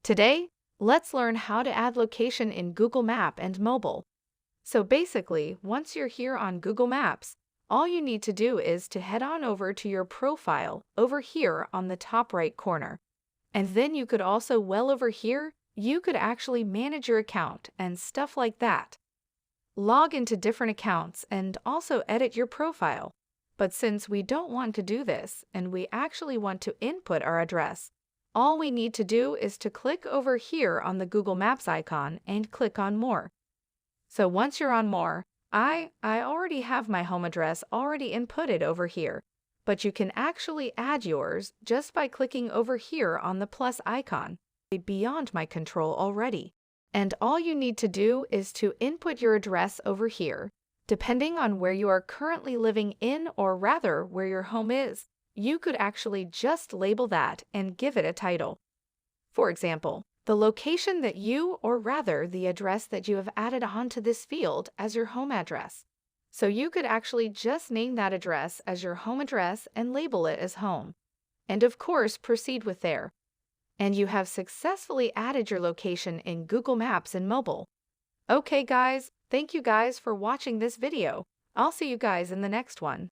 Today, let's learn how to add location in Google Map and mobile. So basically, once you're here on Google Maps, all you need to do is to head on over to your profile over here on the top right corner. And then you could also, well over here, you could actually manage your account and stuff like that. Log into different accounts and also edit your profile. But since we don't want to do this and we actually want to input our address, all we need to do is to click over here on the Google Maps icon and click on More. So once you're on More, I already have my home address already inputted over here, but you can actually add yours just by clicking over here on the plus icon, beyond my control already. And all you need to do is to input your address over here, depending on where you are currently living in, or rather where your home is. You could actually just label that and give it a title. For example, the location that you, or rather the address that you have added onto this field as your home address. So you could actually just name that address as your home address and label it as home. And of course, proceed with there. And you have successfully added your location in Google Maps and mobile. Okay guys, thank you guys for watching this video. I'll see you guys in the next one.